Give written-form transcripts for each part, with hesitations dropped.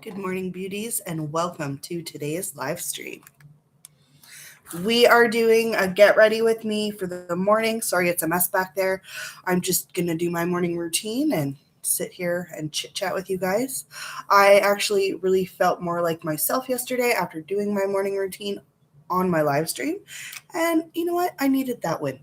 Good morning, beauties, and welcome to today's live stream. We are doing a get ready with me for the morning. Sorry, it's a mess back there. I'm just going to do my morning routine and sit here and chit chat with you guys. I actually really felt more like myself yesterday after doing my morning routine on my live stream. And you know what? I needed that win.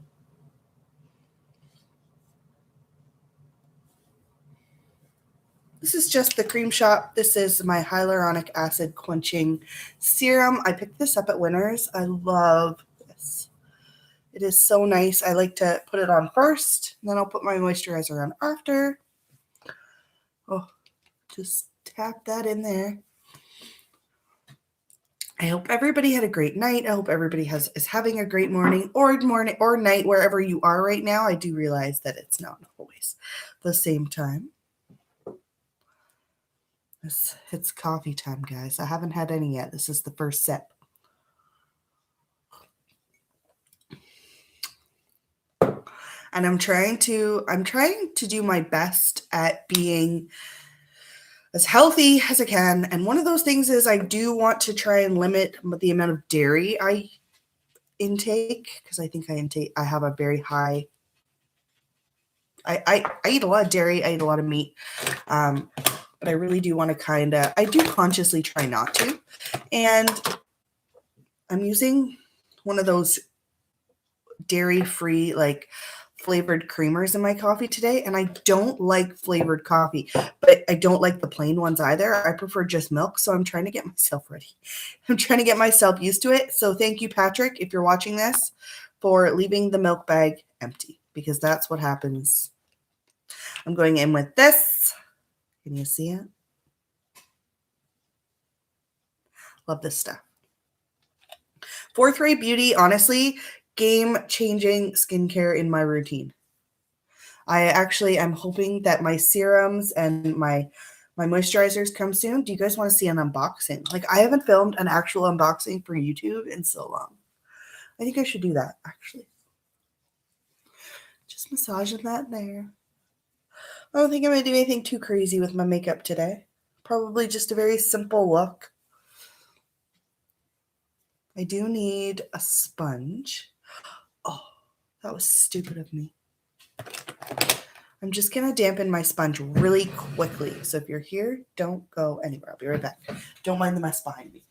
This is just the Cream Shop. This is my hyaluronic acid quenching serum. I picked this up at Winners. I love this. It is so nice. I like to put it on first, and then I'll put my moisturizer on after. Oh, just tap that in there. I hope everybody had a great night. I hope everybody is having a great morning or night wherever you are right now. I do realize that it's not always the same time. It's coffee time, guys. I haven't had any yet. This is the first sip. And I'm trying to do my best at being as healthy as I can. And one of those things is I do want to try and limit the amount of dairy I intake, because I think I have a very high. I eat a lot of dairy. I eat a lot of meat. But I really do want to I do consciously try not to. And I'm using one of those dairy-free, flavored creamers in my coffee today. And I don't like flavored coffee, but I don't like the plain ones either. I prefer just milk. So I'm trying to get myself ready. I'm trying to get myself used to it. So thank you, Patrick, if you're watching this, for leaving the milk bag empty, because that's what happens. I'm going in with this. Can you see it? Love this stuff. Fourth Ray Beauty, honestly, game-changing skincare in my routine. I'm hoping that my serums and my moisturizers come soon. Do you guys want to see an unboxing? I haven't filmed an actual unboxing for YouTube in so long. I think I should do that, actually. Just massaging that there. I don't think I'm going to do anything too crazy with my makeup today. Probably just a very simple look. I do need a sponge. Oh, that was stupid of me. I'm just going to dampen my sponge really quickly. So if you're here, don't go anywhere. I'll be right back. Don't mind the mess behind me.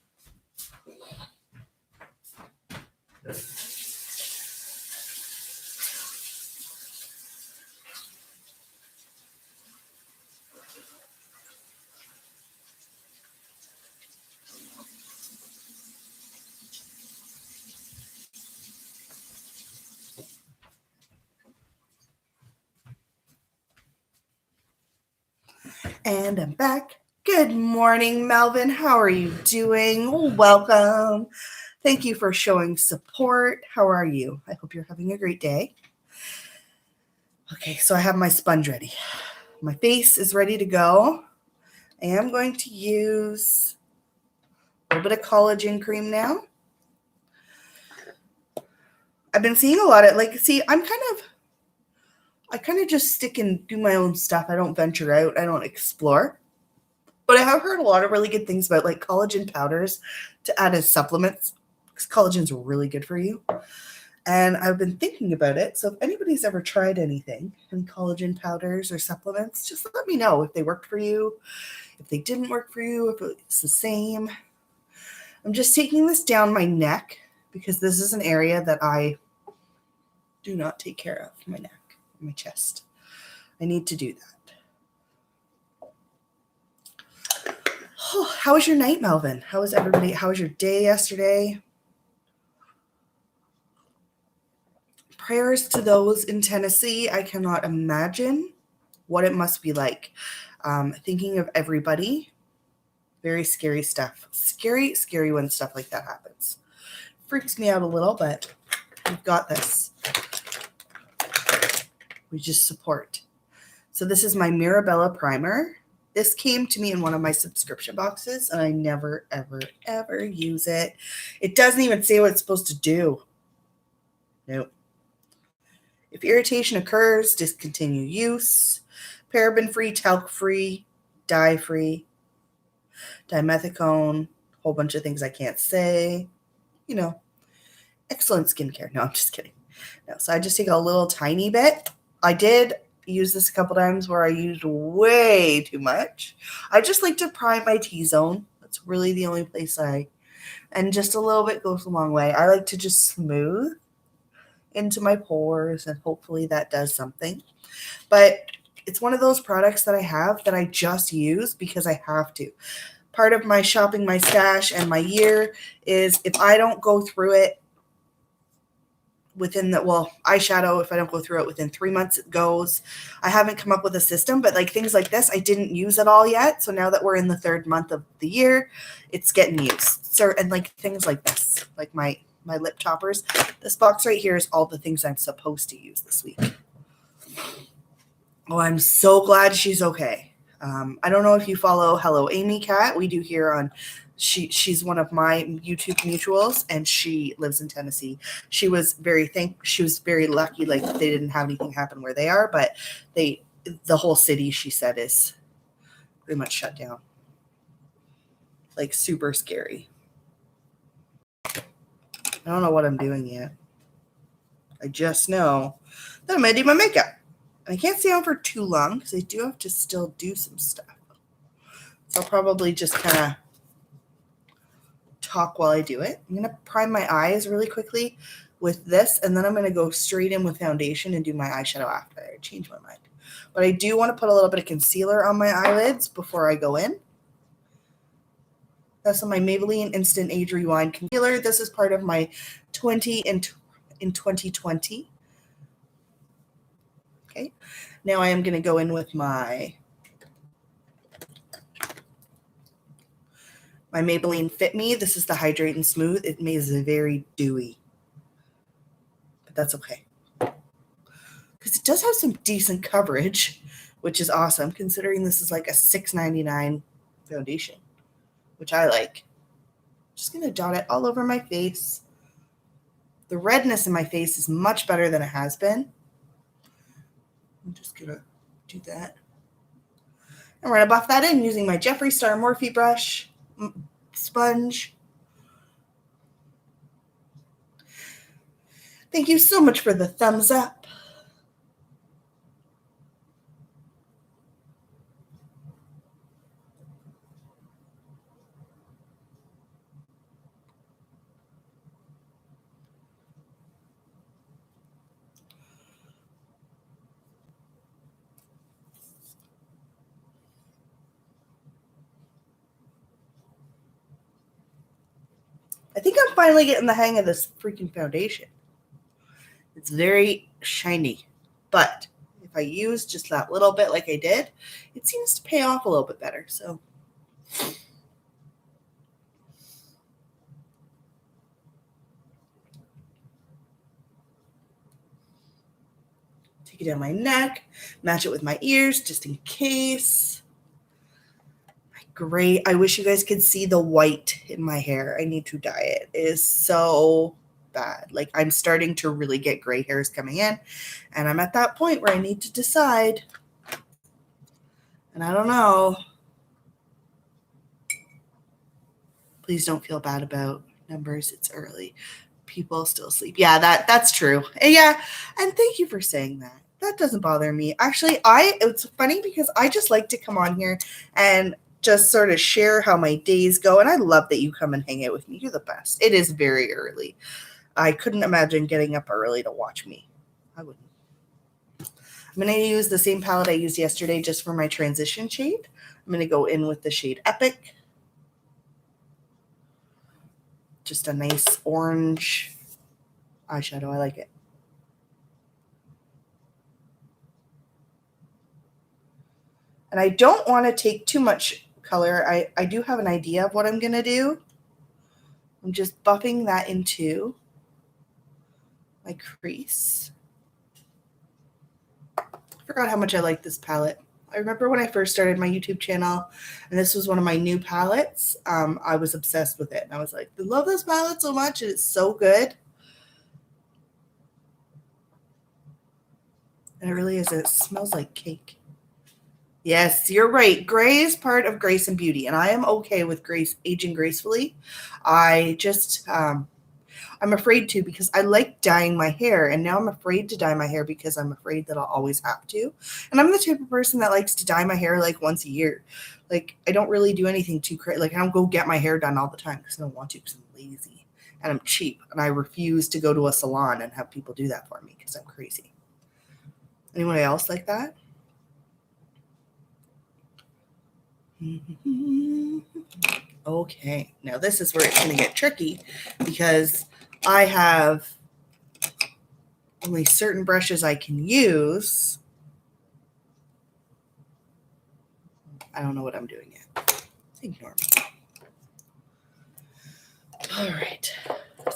And I'm back. Good morning, Melvin. How are you doing? Welcome. Thank you for showing support. How are you? I hope you're having a great day. Okay, so I have my sponge ready. My face is ready to go. I am going to use a little bit of collagen cream now. I've been seeing a lot of, I kind of just stick and do my own stuff. I don't venture out. I don't explore. But I have heard a lot of really good things about collagen powders to add as supplements, because collagen's really good for you. And I've been thinking about it. So if anybody's ever tried any collagen powders or supplements, just let me know if they worked for you, if they didn't work for you, if it's the same. I'm just taking this down my neck because this is an area that I do not take care of, my neck, my chest. I need to do that. Oh, how was your night, Melvin? How was everybody? How was your day yesterday? Prayers to those in Tennessee. I cannot imagine what it must be like. Thinking of everybody. Very scary stuff. Scary when stuff like that happens. Freaks me out a little, but we've got this. We just support. So this is my Mirabella primer. This came to me in one of my subscription boxes, and I never, ever, ever use it. It doesn't even say what it's supposed to do. Nope. If irritation occurs, discontinue use. Paraben-free, talc-free, dye-free. dimethicone, a whole bunch of things I can't say. You know, excellent skincare. No, I'm just kidding. No, so I just take a little tiny bit. I did use this a couple times where I used way too much. I just like to prime my T-zone. That's really the only place and just a little bit goes a long way. I like to just smooth into my pores, and hopefully that does something. But it's one of those products that I have that I just use because I have to. Part of my shopping my stash and my year is if I don't go through it within eyeshadow, if I don't go through it within 3 months, it goes. I haven't come up with a system, but like things like this, I didn't use it all yet. So now that we're in the 3rd month of the year, it's getting used. So, and like things like this, like my lip toppers, this box right here is all the things I'm supposed to use this week. Oh, I'm so glad she's okay. I don't know if you follow Hello Amy Cat. We do here on, she's one of my YouTube mutuals, and she lives in Tennessee. She was very lucky, like they didn't have anything happen where they are, but the whole city, she said, is pretty much shut down. Like super scary. I don't know what I'm doing yet. I just know that I'm gonna do my makeup. I can't stay on for too long because I do have to still do some stuff. So I'll probably just kind of talk while I do it. I'm going to prime my eyes really quickly with this, and then I'm going to go straight in with foundation and do my eyeshadow after I change my mind. But I do want to put a little bit of concealer on my eyelids before I go in. That's on my Maybelline Instant Age Rewind Concealer. This is part of my 20 in 2020. Okay, now I am going to go in with my Maybelline Fit Me. This is the Hydrate and Smooth. It is very dewy, but that's okay because it does have some decent coverage, which is awesome considering this is like a $6.99 foundation, which I like. Just going to dot it all over my face. The redness in my face is much better than it has been. I'm just going to do that. And we're going to buff that in using my Jeffree Star Morphe brush, sponge. Thank you so much for the thumbs up. I think I'm finally getting the hang of this freaking foundation. It's very shiny, but if I use just that little bit like I did, it seems to pay off a little bit better. So take it down my neck, match it with my ears just in case. Great. I wish you guys could see the white in my hair. I need to dye it. It is so bad. Like I'm starting to really get gray hairs coming in, and I'm at that point where I need to decide. And I don't know. Please don't feel bad about numbers. It's early. People still sleep. Yeah, that's true. Yeah, and thank you for saying that. That doesn't bother me. Actually, it's funny because I just like to come on here and just sort of share how my days go. And I love that you come and hang out with me. You're the best. It is very early. I couldn't imagine getting up early to watch me. I wouldn't. I'm going to use the same palette I used yesterday just for my transition shade. I'm going to go in with the shade Epic. Just a nice orange eyeshadow. I like it. And I don't want to take too much color. I do have an idea of what I'm going to do. I'm just buffing that into my crease. I forgot how much I like this palette. I remember when I first started my YouTube channel, and this was one of my new palettes. I was obsessed with it. And I was like, I love this palette so much. And it's so good. And it really is. It smells like cake. Yes, you're right. Gray is part of grace and beauty, and I am okay with grace aging gracefully. I just I'm afraid to because I like dyeing my hair, and now I'm afraid to dye my hair because I'm afraid that I'll always have to. And I'm the type of person that likes to dye my hair like once a year. Like I don't really do anything too crazy. Like I don't go get my hair done all the time because I don't want to because I'm lazy and I'm cheap and I refuse to go to a salon and have people do that for me because I'm crazy. Anyone else like that? Okay, now this is where it's going to get tricky because I have only certain brushes I can use. I don't know what I'm doing yet. Ignore me. All right.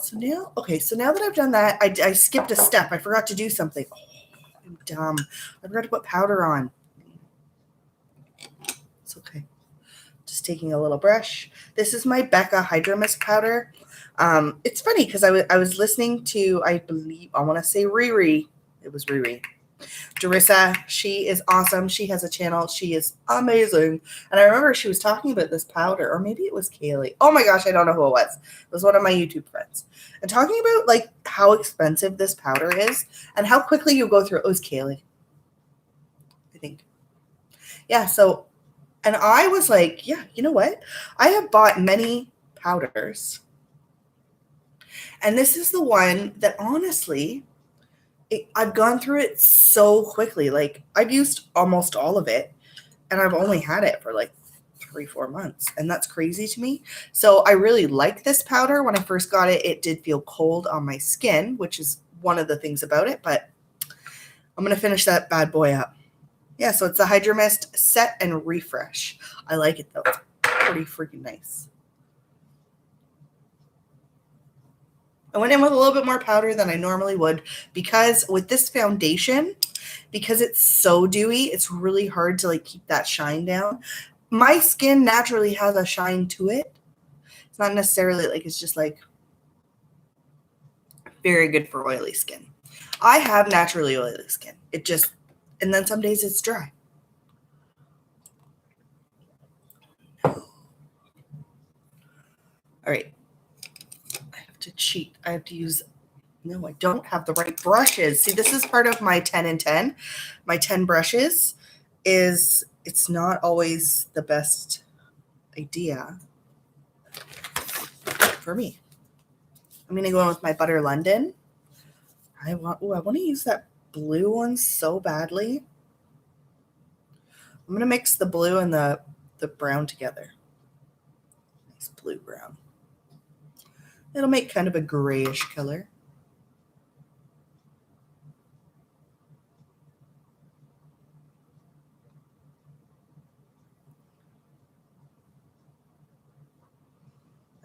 So now that I've done that, I skipped a step. I forgot to do something. Oh, I'm dumb. I forgot to put powder on. It's okay. Just taking a little brush. This is my Becca Hydro Mist powder. It's funny because I was listening to, I believe, I want to say Riri. It was Riri. Darissa, she is awesome. She has a channel. She is amazing. And I remember she was talking about this powder, or maybe it was Kaylee. Oh my gosh, I don't know who it was. It was one of my YouTube friends. And talking about like how expensive this powder is and how quickly you go through it. It was Kaylee, I think. Yeah, so, and I was like, yeah, you know what? I have bought many powders. And this is the one that honestly, I've gone through it so quickly. Like I've used almost all of it and I've only had it for like 3-4 months. And that's crazy to me. So I really like this powder. When I first got it, it did feel cold on my skin, which is one of the things about it, but I'm going to finish that bad boy up. Yeah, so it's the Hydro Mist Set and Refresh. I like it though. It's pretty freaking nice. I went in with a little bit more powder than I normally would because with this foundation, because it's so dewy, it's really hard to like keep that shine down. My skin naturally has a shine to it. It's not necessarily like it's just like very good for oily skin. I have naturally oily skin. It just, and then some days it's dry. All right. I have to cheat. I have to use, no, I don't have the right brushes. See, this is part of my 10 and 10. My 10 brushes is, it's not always the best idea for me. I'm going to go in with my Butter London. I want to use that blue one so badly. I'm going to mix the blue and the brown together. Nice blue brown. It'll make kind of a grayish color.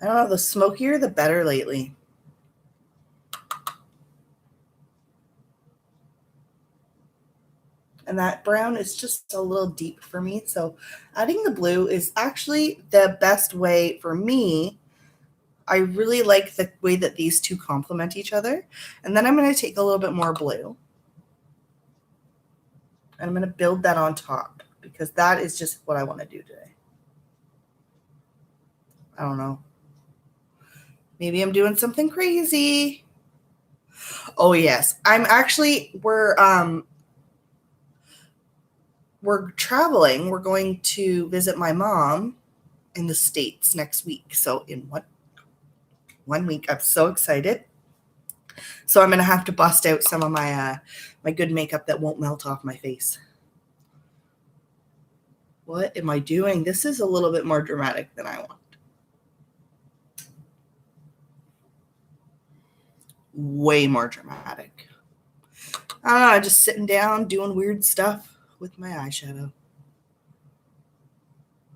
I don't know, the smokier the better lately. And that brown is just a little deep for me. So adding the blue is actually the best way for me. I really like the way that these two complement each other. And then I'm going to take a little bit more blue. And I'm going to build that on top because that is just what I want to do today. I don't know. Maybe I'm doing something crazy. Oh yes. We're traveling. We're going to visit my mom in the States next week. So in 1 week, I'm so excited. So I'm going to have to bust out some of my my good makeup that won't melt off my face. What am I doing? This is a little bit more dramatic than I want. Way more dramatic. I don't know, just sitting down doing weird stuff with my eyeshadow.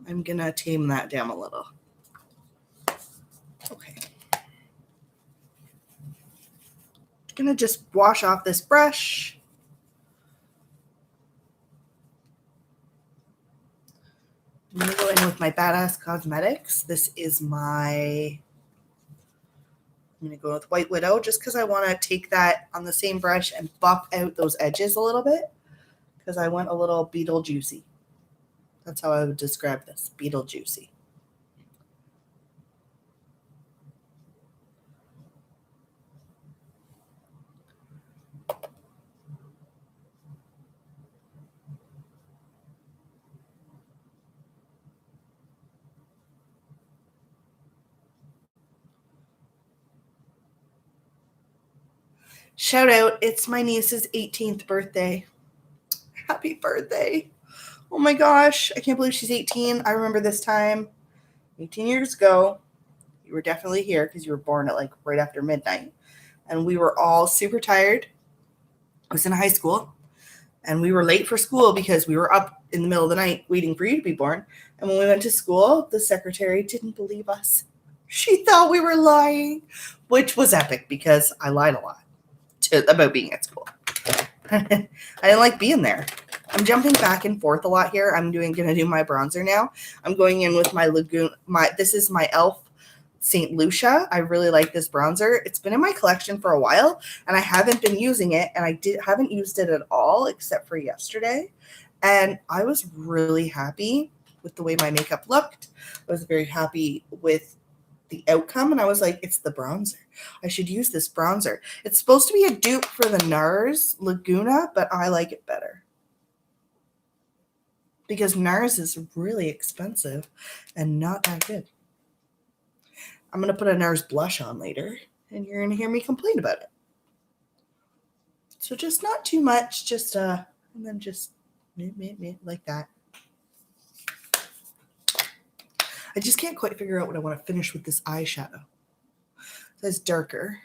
I'm going to tame that down a little. Okay. I'm going to just wash off this brush. I'm going to go in with my Badass Cosmetics. This is my, I'm going to go with White Widow just because I want to take that on the same brush and buff out those edges a little bit because I want a little Beetlejuicy. That's how I would describe this, Beetlejuicy. Shout out, it's my niece's 18th birthday. Happy birthday. Oh my gosh, I can't believe she's 18. I remember this time 18 years ago. You were definitely here because you were born at like right after midnight. And we were all super tired. I was in high school and we were late for school because we were up in the middle of the night waiting for you to be born. And when we went to school, the secretary didn't believe us. She thought we were lying, which was epic because I lied a lot about being at school. I didn't like being there. I'm jumping back and forth a lot here. I'm gonna do my bronzer now. I'm going in with my Lagoon. This is my e.l.f. St. Lucia. I really like this bronzer. It's been in my collection for a while, and I haven't been using it, and haven't used it at all except for yesterday. And I was really happy with the way my makeup looked. I was very happy with the outcome, and I was like, it's the bronzer. I should use this bronzer. It's supposed to be a dupe for the NARS Laguna, but I like it better because NARS is really expensive and not that good. I'm going to put a NARS blush on later, and you're going to hear me complain about it. So just not too much, just and then just like that. I just can't quite figure out what I want to finish with this eyeshadow. It says darker.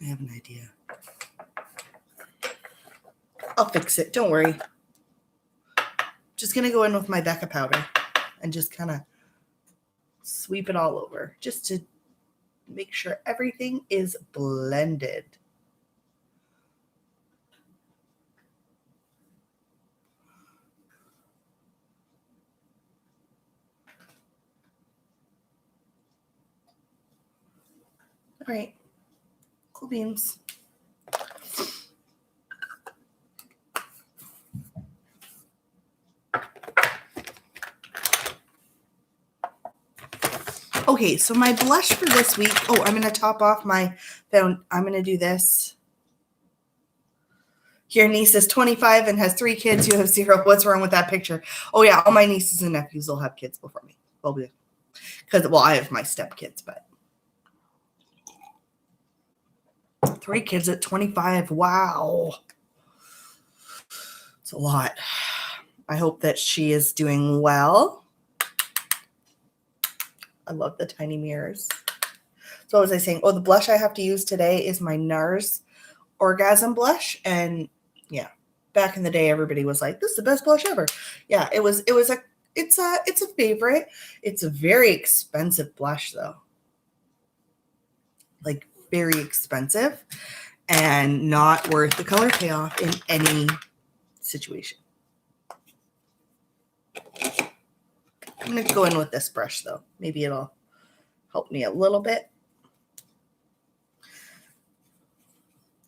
I have an idea. I'll fix it. Don't worry. Just going to go in with my Becca powder and just kind of sweep it all over just to make sure everything is blended. All right. Cool beans. Okay, so my blush for this week. Oh, I'm going to top off my I'm going to do this. Your niece is 25 and has 3 kids. You have 0. What's wrong with that picture? Oh, yeah, all my nieces and nephews will have kids before me. Because I have my stepkids, but 3 kids at 25. Wow. It's a lot. I hope that she is doing well. I love the tiny mirrors. So what was I saying? Oh, the blush I have to use today is my NARS Orgasm blush. And yeah, back in the day, everybody was like, this is the best blush ever. Yeah, it's a favorite. It's a very expensive blush though. Like very expensive and not worth the color payoff in any situation. I'm going to go in with this brush though. Maybe it'll help me a little bit.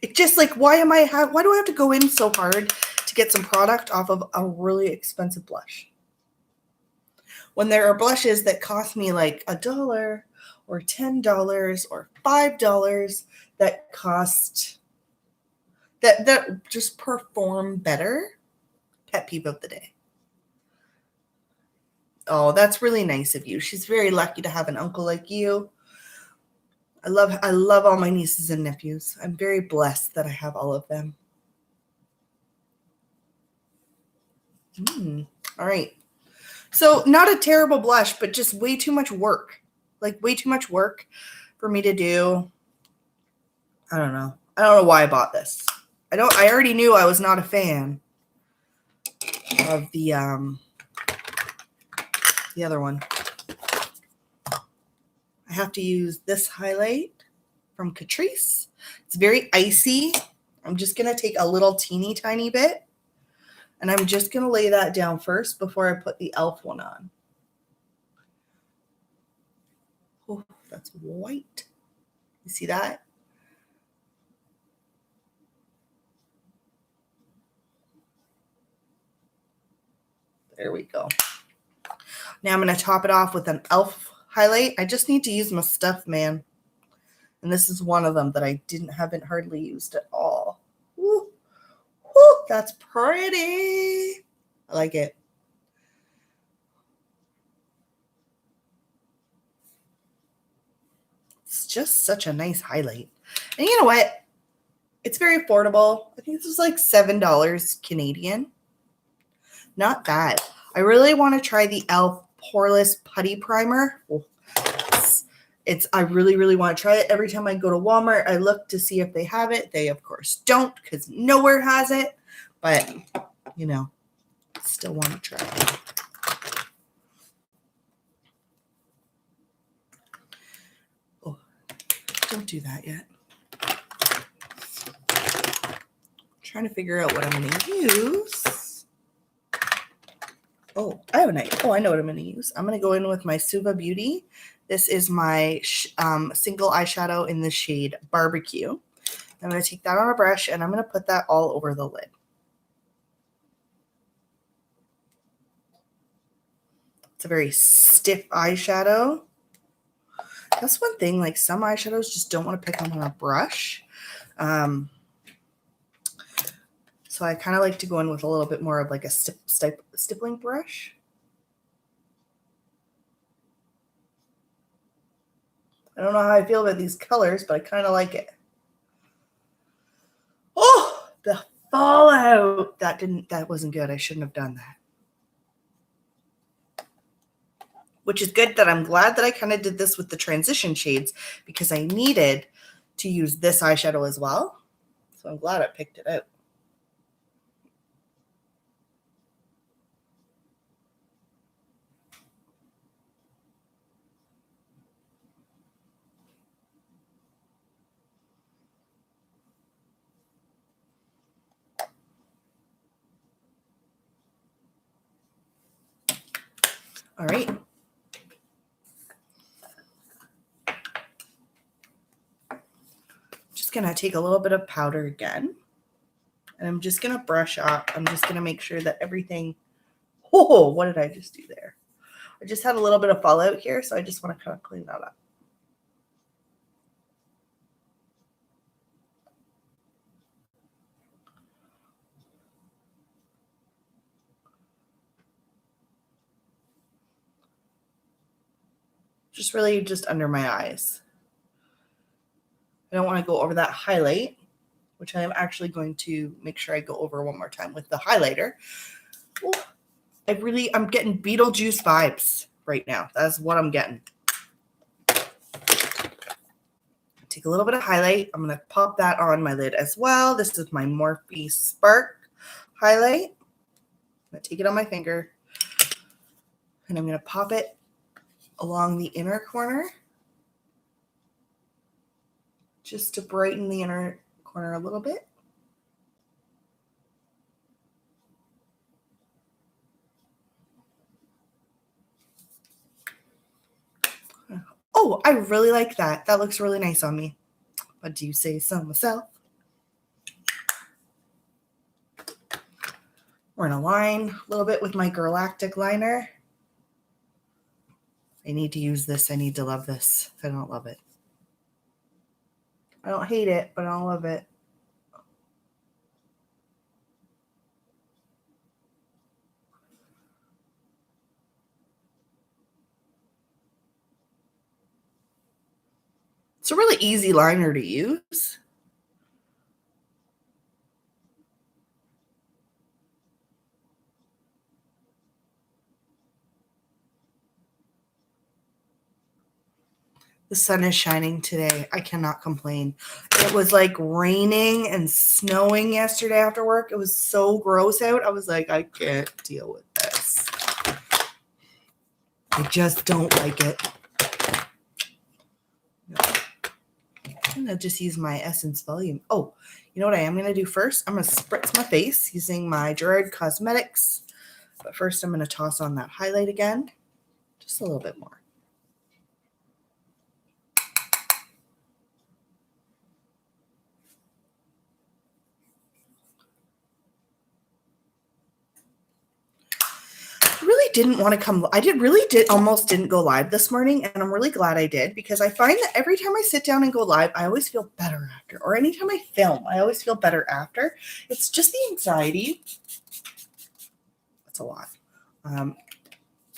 It's just like, why do I have to go in so hard to get some product off of a really expensive blush? When there are blushes that cost me like $1 or $10 or $5 that cost that just perform better. Pet peeve of the day. Oh, that's really nice of you. She's very lucky to have an uncle like you. I love all my nieces and nephews. I'm very blessed that I have all of them. All right. So not a terrible blush, but just way too much work. Like way too much work for me to do. I don't know. I don't know why I bought this. I already knew I was not a fan of the other one. I have to use this highlight from Catrice. It's very icy. I'm just going to take a little teeny tiny bit, and I'm just going to lay that down first before I put the e.l.f. one on. Oh, that's white. You see that? There we go. Now I'm going to top it off with an e.l.f. highlight. I just need to use my stuff, man. And this is one of them that I haven't hardly used at all. Woo, woo, that's pretty. I like it. It's just such a nice highlight. And you know what? It's very affordable. I think this was like $7 Canadian. Not bad. I really want to try the e.l.f. Poreless Putty Primer. I really, really want to try it. Every time I go to Walmart, I look to see if they have it. They, of course, don't because nowhere has it. But, you know, still want to try it. Oh, don't do that yet. I'm trying to figure out what I'm going to use. Oh, I have an idea. Oh, I know what I'm going to use. I'm going to go in with my Up Beauty. This is my single eyeshadow in the shade Barbecue. I'm going to take that on a brush and I'm going to put that all over the lid. It's a very stiff eyeshadow. That's one thing, like some eyeshadows just don't want to pick up on a brush. So I kind of like to go in with a little bit more of like a stippling brush. I don't know how I feel about these colors, but I kind of like it. Oh, the fallout. That wasn't good. I shouldn't have done that. Which is good that I'm glad that I kind of did this with the transition shades because I needed to use this eyeshadow as well. So I'm glad I picked it out. All right. Just going to take a little bit of powder again. And I'm just going to brush up. I'm just going to make sure that everything... Oh, what did I just do there? I just had a little bit of fallout here, so I just want to kind of clean that up. Just really just under my eyes. I don't want to go over that highlight, which I am actually going to make sure I go over one more time with the highlighter. Ooh, I'm getting Beetlejuice vibes right now. That's what I'm getting. Take a little bit of highlight. I'm going to pop that on my lid as well. This is my Morphe Spark highlight. I'm going to take it on my finger, and I'm going to pop it along the inner corner just to brighten the inner corner a little bit. Oh, I really like that. That looks really nice on me. What do you say so myself? We're going to line a little bit with my Galactic liner. I need to use this. I need to love this. I don't love it. I don't hate it, but I don't love it. It's a really easy liner to use. The sun is shining today. I cannot complain. It was like raining and snowing yesterday after work. It was so gross out. I was like, I can't deal with this. I just don't like it. I'm going to just use my Essence Volume. Oh, you know what I am going to do first? I'm going to spritz my face using my Gerard Cosmetics. But first I'm going to toss on that highlight again. Just a little bit more. didn't want to come. Almost didn't go live this morning, and I'm really glad I did, because I find that every time I sit down and go live, I always feel better after. Or anytime I film, I always feel better after. It's just the anxiety. That's a lot.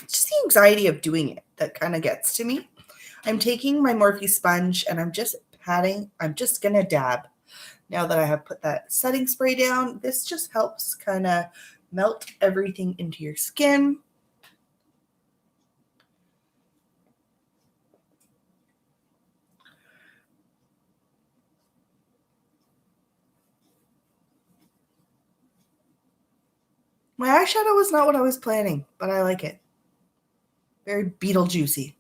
Just the anxiety of doing it that kind of gets to me. I'm taking my Morphe sponge and I'm just patting. I'm just going to dab. Now that I have put that setting spray down, this just helps kind of melt everything into your skin. My eyeshadow was not what I was planning, but I like it. Very Beetlejuicy.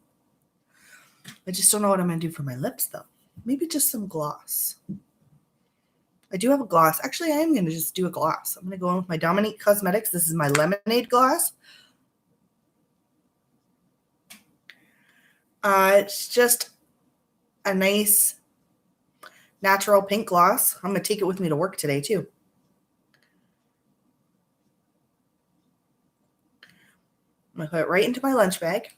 I just don't know what I'm going to do for my lips, though. Maybe just some gloss. I do have a gloss. Actually, I am going to just do a gloss. I'm going to go in with my Dominique Cosmetics. This is my Lemonade gloss. It's just a nice natural pink gloss. I'm going to take it with me to work today, too. I'm going to put it right into my lunch bag,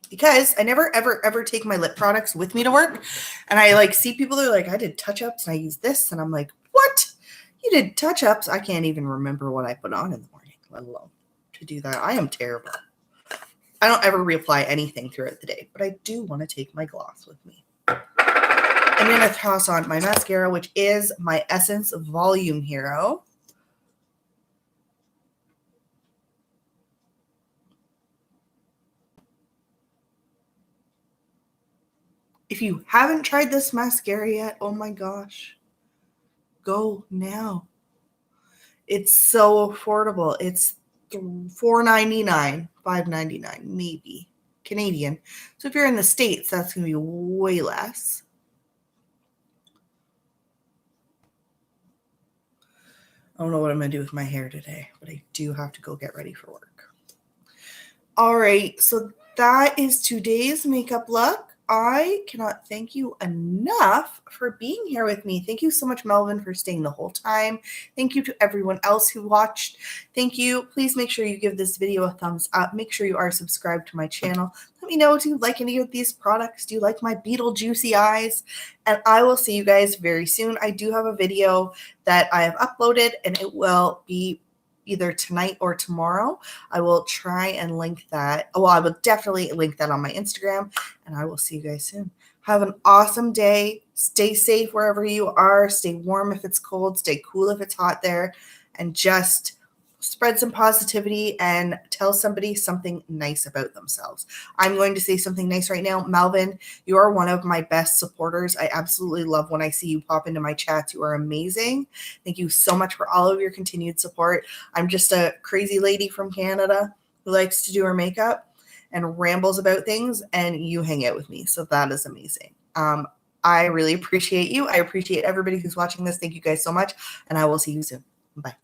because I never, ever, ever take my lip products with me to work. And I see people that are like, I did touch-ups and I use this. And I'm like, what? You did touch-ups? I can't even remember what I put on in the morning, let alone to do that. I am terrible. I don't ever reapply anything throughout the day, but I do want to take my gloss with me. I'm going to toss on my mascara, which is my Essence Volume Hero. If you haven't tried this mascara yet, oh my gosh, go now. It's so affordable. It's $4.99, $5.99 maybe Canadian. So if you're in the States, that's going to be way less. I don't know what I'm going to do with my hair today, but I do have to go get ready for work. All right, so that is today's makeup look. I cannot thank you enough for being here with me. Thank you so much, Melvin, for staying the whole time. Thank you to everyone else who watched. Thank you. Please make sure you give this video a thumbs up. Make sure you are subscribed to my channel. Let me know, do you like any of these products? Do you like my Beetlejuicy eyes? And I will see you guys very soon. I do have a video that I have uploaded, and it will be either tonight or tomorrow. I will try and link that. Well, I will definitely link that on my Instagram, and I will see you guys soon. Have an awesome day. Stay safe wherever you are. Stay warm if it's cold. Stay cool if it's hot there. And just spread some positivity and tell somebody something nice about themselves. I'm going to say something nice right now. Melvin, you are one of my best supporters. I absolutely love when I see you pop into my chats. You are amazing. Thank you so much for all of your continued support. I'm just a crazy lady from Canada who likes to do her makeup and rambles about things, and you hang out with me. So that is amazing. I really appreciate you. I appreciate everybody who's watching this. Thank you guys so much, and I will see you soon. Bye.